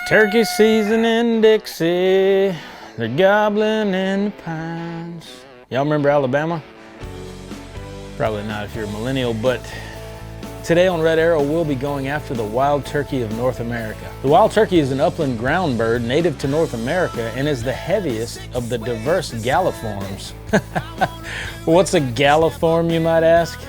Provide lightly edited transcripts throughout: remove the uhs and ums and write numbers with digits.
Turkey season in Dixie, they're gobbling in the pines. Y'all remember Alabama? Probably not if you're a millennial, but today on Red Arrow, we'll be going after the wild turkey of North America. The wild turkey is an upland ground bird native to North America and is the heaviest of the diverse galliforms. What's a galliform, you might ask?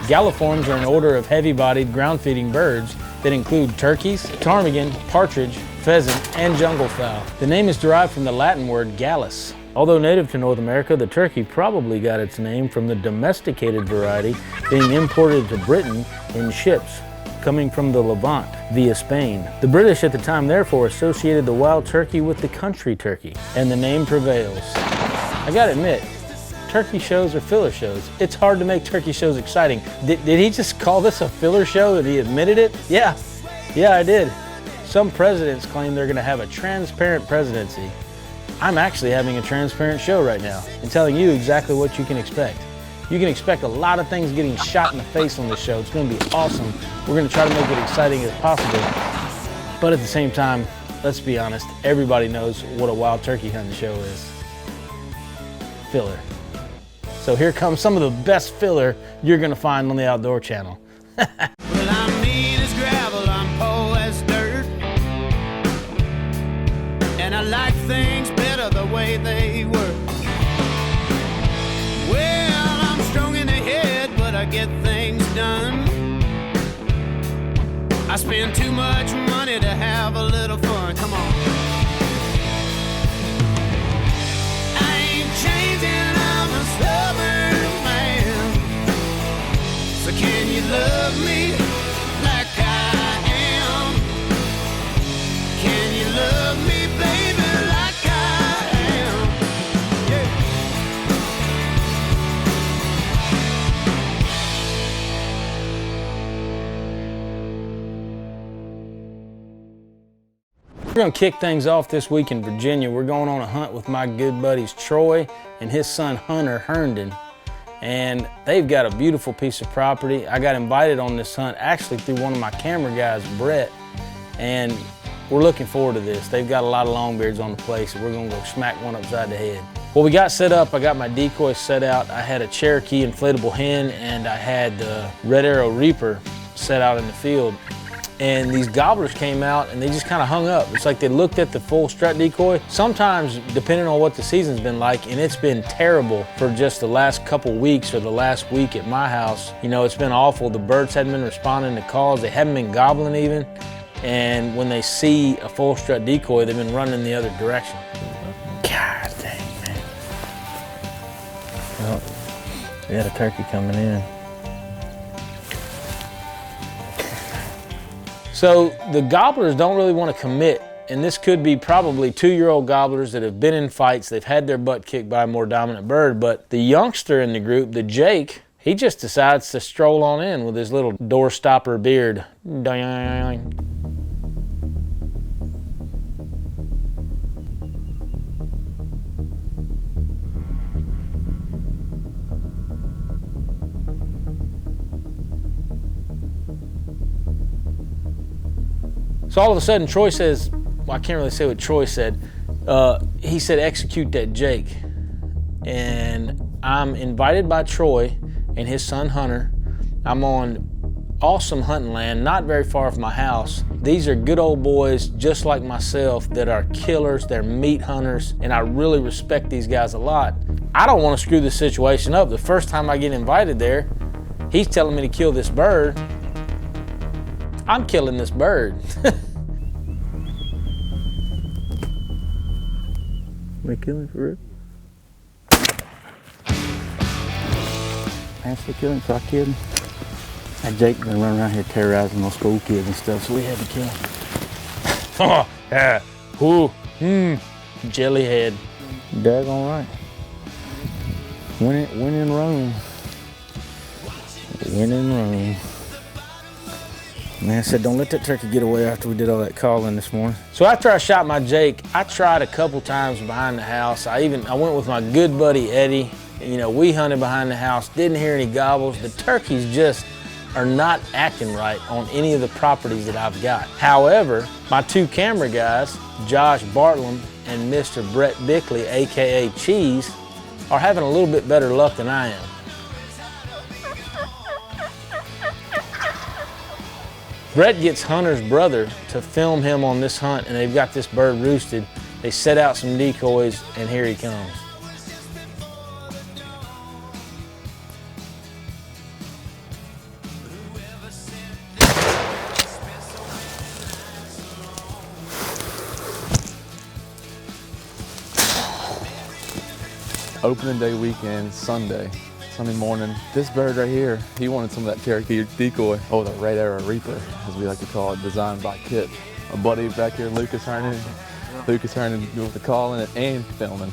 Galliforms are an order of heavy-bodied ground-feeding birds that include turkeys, ptarmigan, partridge, pheasant, and jungle fowl. The name is derived from the Latin word gallus. Although native to North America, the turkey probably got its name from the domesticated variety being imported to Britain in ships coming from the Levant via Spain. The British at the time therefore associated the wild turkey with the country turkey, and the name prevails. I gotta admit, turkey shows are filler shows. It's hard to make turkey shows exciting. Did he just call this a filler show and he admitted it? Yeah, I did. Some presidents claim they're gonna have a transparent presidency. I'm actually having a transparent show right now and telling you exactly what you can expect. You can expect a lot of things getting shot in the face on this show. It's gonna be awesome. We're gonna try to make it exciting as possible. But at the same time, let's be honest, everybody knows what a wild turkey hunting show is. Filler. So here comes some of the best filler you're gonna find on the Outdoor Channel. Well, I'm mean as gravel, I'm poor as dirt, and I like things better the way they were. Well, I'm strong in the head, but I get things done. I spend too much money to have a little fun. Come on. I ain't changing, I'm a stubborn man. So can you love me like I am? Can you love me, baby, like I am? Yeah. We're gonna kick things off this week in Virginia. We're going on a hunt with my good buddies Troy and his son Hunter Herndon. And they've got a beautiful piece of property. I got invited on this hunt actually through one of my camera guys, Brett, and we're looking forward to this. They've got a lot of longbeards on the place, and we're gonna go smack one upside the head. Well, we got set up. I got my decoys set out. I had a Cherokee inflatable hen, and I had the Red Arrow Reaper set out in the field. And these gobblers came out and they just kind of hung up. It's like they looked at the full strut decoy. Sometimes, depending on what the season's been like, and it's been terrible for just the last couple weeks or the last week at my house. You know, it's been awful. The birds hadn't been responding to calls. They haven't been gobbling even. And when they see a full strut decoy, they've been running the other direction. God dang, man. Well, we got a turkey coming in. So the gobblers don't really want to commit, and this could be probably 2-year-old gobblers that have been in fights. They've had their butt kicked by a more dominant bird, but the youngster in the group, the Jake, he just decides to stroll on in with his little door stopper beard. So all of a sudden, Troy says, well, I can't really say what Troy said. He said, execute that Jake. And I'm invited by Troy and his son Hunter. I'm on awesome hunting land, not very far from my house. These are good old boys, just like myself, that are killers, they're meat hunters, and I really respect these guys a lot. I don't want to screw this situation up. The first time I get invited there, he's telling me to kill this bird. I'm killing this bird. We killing for real? Actually killing, so I killed him. That Jake been running around here terrorizing those school kids and stuff, so we had to kill him. Oh, yeah. Ooh, jellyhead. Daggone right. Win in Rome. Win in Rome. Man, I said, don't let that turkey get away after we did all that calling this morning. So after I shot my Jake, I tried a couple times behind the house. I went with my good buddy Eddie, You know, we hunted behind the house, didn't hear any gobbles. The turkeys just are not acting right on any of the properties that I've got. However, my two camera guys, Josh Bartlam and Mr. Brett Bickley, AKA Cheese, are having a little bit better luck than I am. Brett gets Hunter's brother to film him on this hunt, and they've got this bird roosted. They set out some decoys, and here he comes. Opening day weekend, Sunday morning. This bird right here, he wanted some of that Cherokee decoy, or the Red Arrow Reaper, as we like to call it, designed by Kip. A buddy back here, Lucas Hernan. Lucas Hernan with the calling it and filming.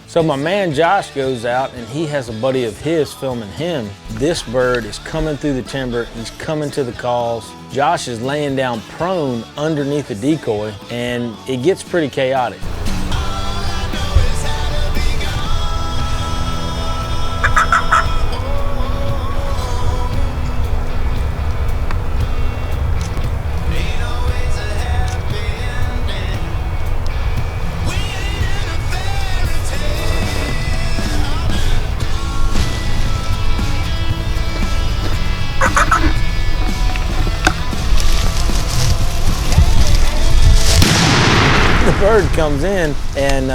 So my man Josh goes out and he has a buddy of his filming him. This bird is coming through the timber, he's coming to the calls. Josh is laying down prone underneath the decoy, and it gets pretty chaotic. The bird comes in and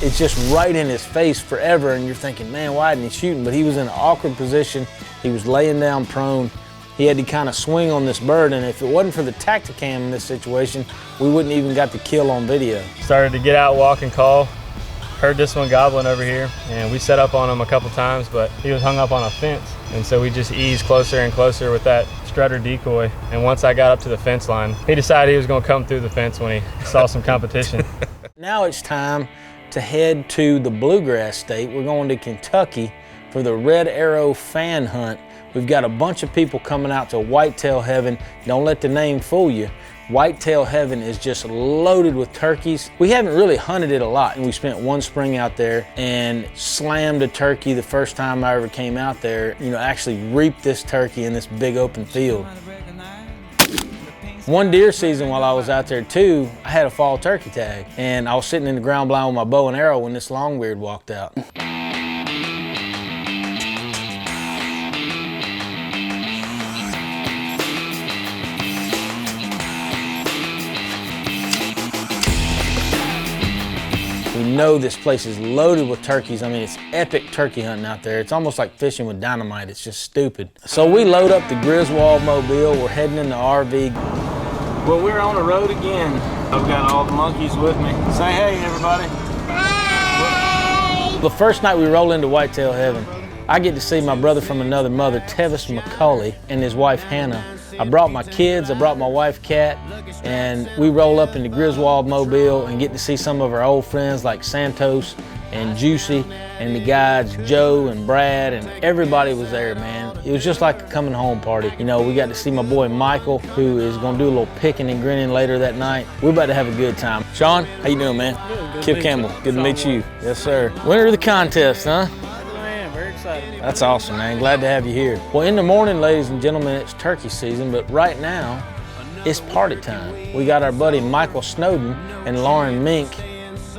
it's just right in his face forever, and you're thinking, man, why didn't he shoot him? But he was in an awkward position. He was laying down prone. He had to kind of swing on this bird, and if it wasn't for the Tacticam in this situation, we wouldn't even got the kill on video. Started to get out, walk, and call. Heard this one gobbling over here, and we set up on him a couple times, but he was hung up on a fence, and so we just eased closer and closer with that strutter decoy. And once I got up to the fence line, he decided he was going to come through the fence when he saw some competition. Now it's time to head to the Bluegrass State. We're going to Kentucky for the Red Arrow fan hunt. We've got a bunch of people coming out to Whitetail Heaven. Don't let the name fool you. Whitetail Heaven is just loaded with turkeys. We haven't really hunted it a lot, and we spent one spring out there and slammed a turkey the first time I ever came out there. You know, actually reaped this turkey in this big open field. One deer season while I was out there too, I had a fall turkey tag, and I was sitting in the ground blind with my bow and arrow when this longbeard walked out. We know this place is loaded with turkeys. I mean, it's epic turkey hunting out there. It's almost like fishing with dynamite. It's just stupid. So we load up the Griswold mobile. We're heading in the RV. Well, we're on the road again. I've got all the monkeys with me. Say hey, everybody. Hi. The first night we roll into Whitetail Heaven, I get to see my brother from another mother, Tevis McCauley, and his wife, Hannah. I brought my kids, I brought my wife, Kat, and we roll up in the Griswold mobile and get to see some of our old friends like Santos and Juicy and the guys Joe and Brad, and everybody was there, man. It was just like a coming home party. You know, we got to see my boy Michael, who is gonna do a little picking and grinning later that night. We're about to have a good time. Sean, how you doing, man? Good Kip Campbell, good to meet you. Yes, sir. Winner of the contest, huh? Very excited. That's awesome, man. Glad to have you here. Well, in the morning, ladies and gentlemen, it's turkey season, but right now, it's party time. We got our buddy Michael Snowden and Lauren Mink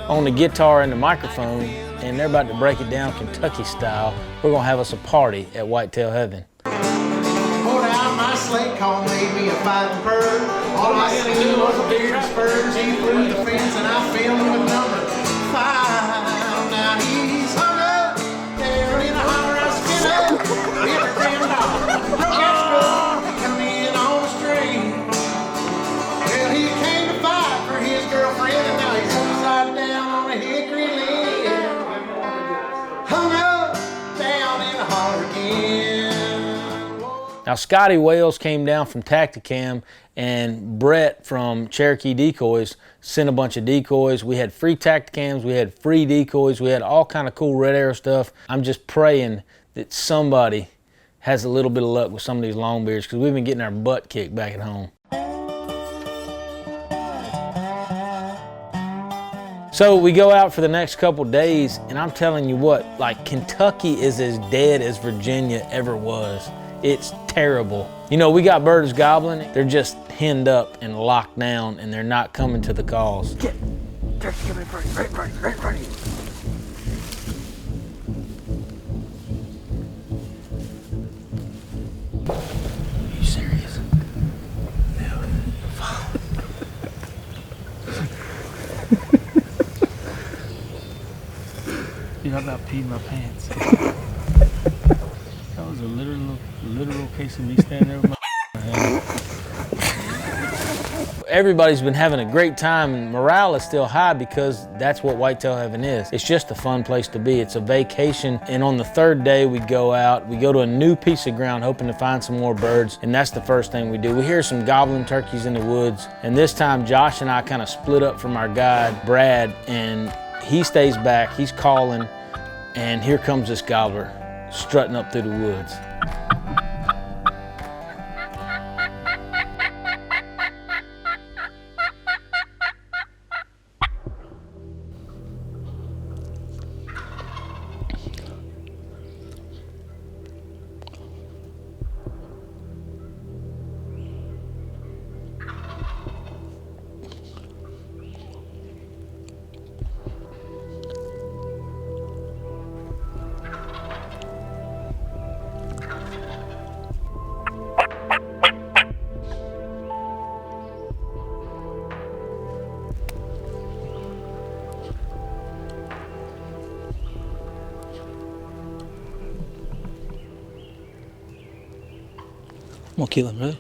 on the guitar and the microphone, and they're about to break it down Kentucky style. We're gonna have us a party at Whitetail Heaven. Pulled out my slate call, made me a fighting bird. All I had to do was a beard spurs. He flew the fence and I filmed him with number 5. Now he's hung up there in a holler I spin up. Every damn dog broke his skull. He come in on the street. Well, he came to fight for his girlfriend, and now he's upside down on a hickory lid. Hung up down in the holler again. Now, Scotty Wales came down from Tacticam, and Brett from Cherokee Decoys sent a bunch of decoys. We had free Tacticams, we had free decoys, we had all kind of cool Red Arrow stuff. I'm just praying that somebody has a little bit of luck with some of these longbeards, because we've been getting our butt kicked back at home. So we go out for the next couple days, and I'm telling you what, like Kentucky is as dead as Virginia ever was. It's terrible. You know, we got birds gobbling. They're just henned up and locked down, and they're not coming to the calls. Get, turkey coming right. Are you serious? No. Dude, I about peed my pants. That was a literal case of me standing there with my hand. Everybody's been having a great time, and morale is still high because that's what whitetail heaven is. It's just a fun place to be. It's a vacation, and on the third day we go out, we go to a new piece of ground hoping to find some more birds, and that's the first thing we do. We hear some gobbling turkeys in the woods, and this time Josh and I kind of split up from our guide, Brad, and he stays back, he's calling, and here comes this gobbler strutting up through the woods. I'm gonna kill him, really?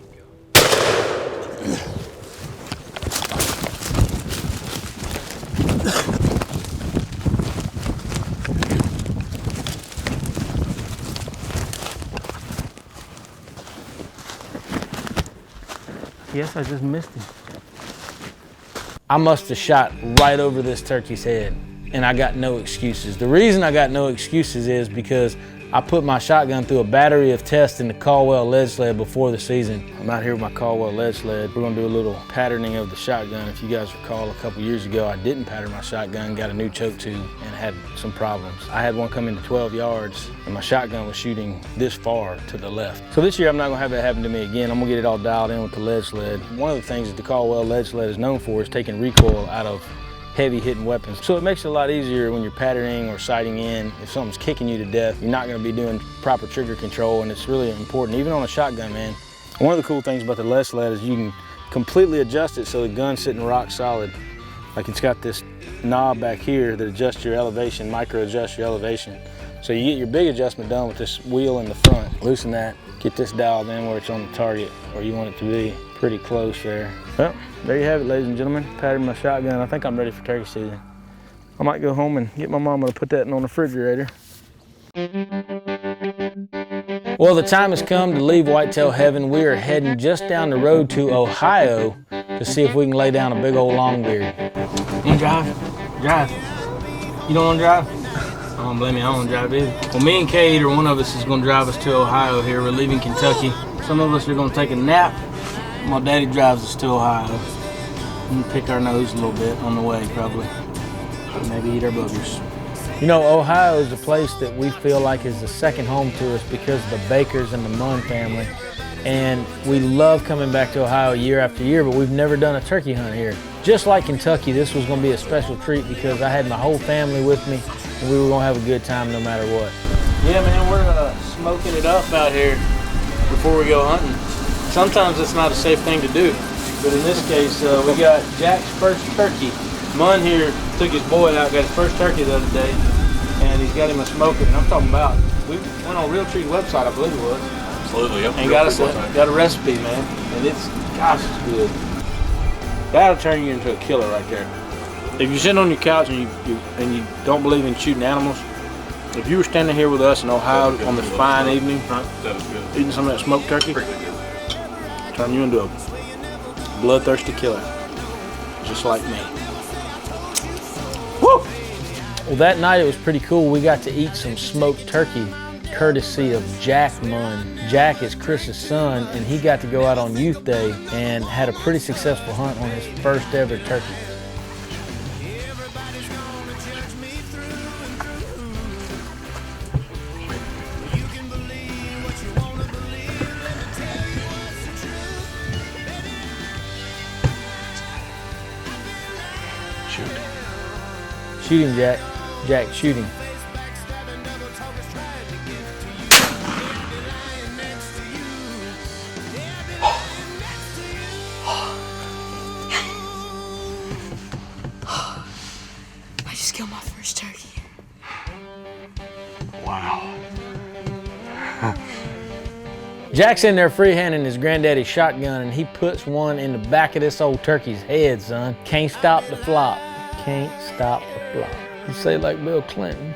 Yes, I just missed him. I must have shot right over this turkey's head, and I got no excuses. The reason I got no excuses is because I put my shotgun through a battery of tests in the Caldwell lead sled before the season. I'm out here with my Caldwell lead sled. We're gonna do a little patterning of the shotgun. If you guys recall, a couple years ago, I didn't pattern my shotgun, got a new choke tube, and had some problems. I had one come into 12 yards, and my shotgun was shooting this far to the left. So this year, I'm not gonna have that happen to me again. I'm gonna get it all dialed in with the lead sled. One of the things that the Caldwell lead sled is known for is taking recoil out of heavy hitting weapons. So it makes it a lot easier when you're patterning or sighting in. If something's kicking you to death, you're not gonna be doing proper trigger control, and it's really important, even on a shotgun, man. One of the cool things about the lead sled is you can completely adjust it so the gun's sitting rock solid. Like it's got this knob back here that adjusts your elevation, micro adjusts your elevation. So you get your big adjustment done with this wheel in the front. Loosen that, get this dialed in where it's on the target, where you want it to be. Pretty close there. Well, there you have it, ladies and gentlemen. Patterned my shotgun. I think I'm ready for turkey season. I might go home and get my mama to put that in on the refrigerator. Well, the time has come to leave whitetail heaven. We are heading just down the road to Ohio to see if we can lay down a big old longbeard. You wanna drive? Drive. You don't wanna drive? I don't blame you, I don't wanna drive either. Well, me and Kate, or one of us, is gonna drive us to Ohio here. We're leaving Kentucky. Some of us are gonna take a nap. My daddy drives us to Ohio. And pick our nose a little bit on the way, probably. Maybe eat our boogers. You know, Ohio is a place that we feel like is the second home to us because of the Bakers and the Munn family. And we love coming back to Ohio year after year, but we've never done a turkey hunt here. Just like Kentucky, this was gonna be a special treat because I had my whole family with me and we were gonna have a good time no matter what. Yeah, man, we're smoking it up out here before we go hunting. Sometimes it's not a safe thing to do, but in this case, we got Jack's first turkey. Munn here took his boy out, got his first turkey the other day, and he's got him a smoker. And I'm talking about, we went on Real Treat website, I believe it was. Absolutely, yep. And got a recipe, man, and it's, gosh, it's good. That'll turn you into a killer right there. If you're sitting on your couch and you don't believe in shooting animals, if you were standing here with us in Ohio on this fine evening, eating some of that smoked turkey, turn you into a bloodthirsty killer, just like me. Woo! Well, that night it was pretty cool. We got to eat some smoked turkey, courtesy of Jack Munn. Jack is Chris's son, and he got to go out on Youth Day and had a pretty successful hunt on his first ever turkey. Shoot him, Jack. Jack, shoot him. I just killed my first turkey. Wow. Jack's in there freehanding his granddaddy's shotgun, and he puts one in the back of this old turkey's head, son. Can't stop the flop. Can't stop the flop. You say it like Bill Clinton.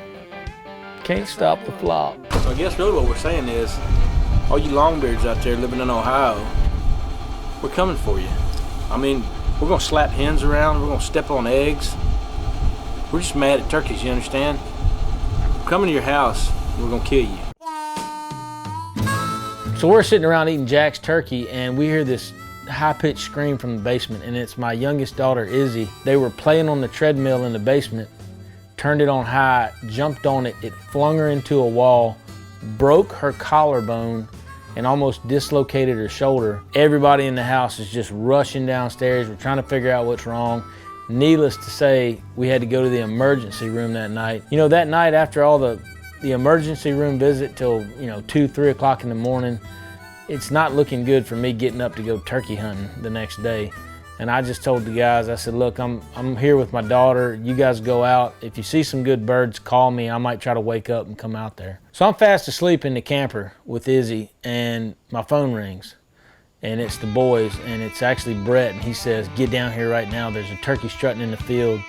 Can't stop the flop. So I guess really what we're saying is, all you longbeards out there living in Ohio, we're coming for you. I mean, we're gonna slap hens around, we're gonna step on eggs. We're just mad at turkeys, you understand? We're coming to your house, we're gonna kill you. So we're sitting around eating Jack's turkey, and we hear this high-pitched scream from the basement, and it's my youngest daughter, Izzy. They were playing on the treadmill in the basement, turned it on high, jumped on it, it flung her into a wall, broke her collarbone, and almost dislocated her shoulder. Everybody in the house is just rushing downstairs. We're trying to figure out what's wrong. Needless to say, we had to go to the emergency room that night. You know, that night after all the emergency room visit till, 2, 3 o'clock in the morning, it's not looking good for me getting up to go turkey hunting the next day. And I just told the guys, I said, look, I'm here with my daughter. You guys go out. If you see some good birds, call me. I might try to wake up and come out there. So I'm fast asleep in the camper with Izzy, and my phone rings. And it's the boys, and it's actually Brett, and he says, get down here right now. There's a turkey strutting in the field.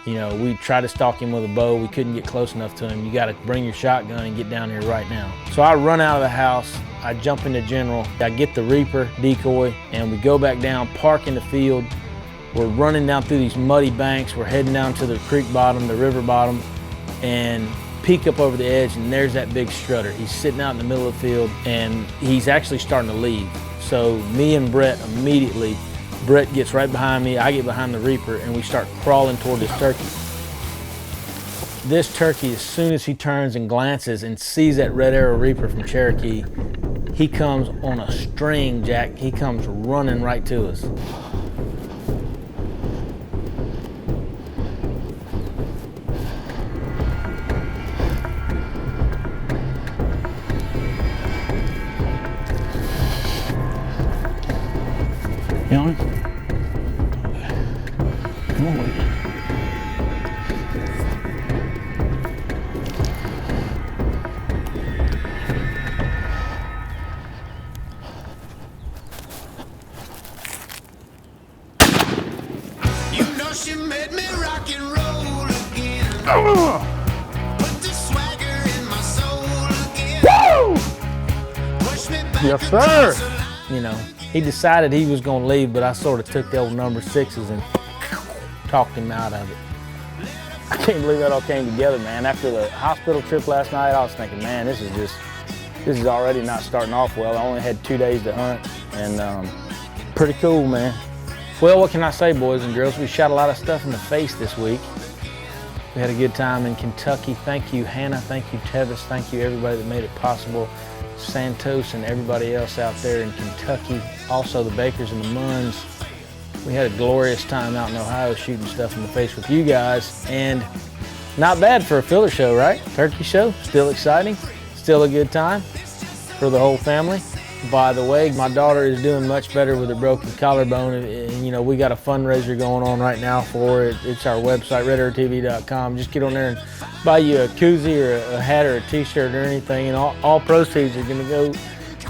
We tried to stalk him with a bow. We couldn't get close enough to him. You got to bring your shotgun and get down here right now. So I run out of the house. I jump into General. I get the Reaper decoy, and we go back down, park in the field. We're running down through these muddy banks. We're heading down to the creek bottom, the river bottom, and peek up over the edge, and there's that big strutter. He's sitting out in the middle of the field, and he's actually starting to leave. So me and Brett immediately, Brett gets right behind me, I get behind the Reaper, and we start crawling toward this turkey. This turkey, as soon as he turns and glances and sees that Red Arrow Reaper from Cherokee, he comes on a string, Jack. He comes running right to us. You on it? Come on, wait. You know she made me rock and roll again. Put the swagger in my soul again. Push me back. Yes, sir. He decided he was going to leave, but I sort of took the old number 6s and talked him out of it. I can't believe that all came together, man. After the hospital trip last night, I was thinking, man, this is already not starting off well. I only had 2 days to hunt, and pretty cool, man. Well, what can I say, boys and girls? We shot a lot of stuff in the face this week. We had a good time in Kentucky. Thank you, Hannah. Thank you, Tevis. Thank you, everybody that made it possible. Santos and everybody else out there in Kentucky. Also the Bakers and the Munns. We had a glorious time out in Ohio shooting stuff in the face with you guys. And not bad for a filler show, right? Turkey show, still exciting, still a good time for the whole family. By the way, my daughter is doing much better with her broken collarbone, and we got a fundraiser going on right now for it. It's our website, redarrowtv.com. Just get on there and buy you a koozie or a hat or a t-shirt or anything, and all proceeds are going to go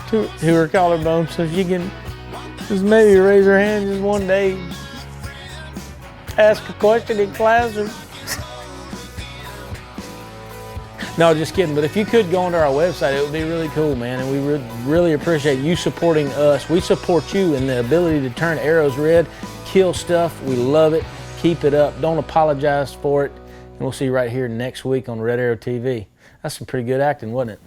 to her collarbone. So if you can just maybe raise her hand just one day, ask a question in class or No, just kidding. But if you could go onto our website, it would be really cool, man. And we would really appreciate you supporting us. We support you in the ability to turn arrows red, kill stuff. We love it. Keep it up. Don't apologize for it. And we'll see you right here next week on Red Arrow TV. That's some pretty good acting, wasn't it?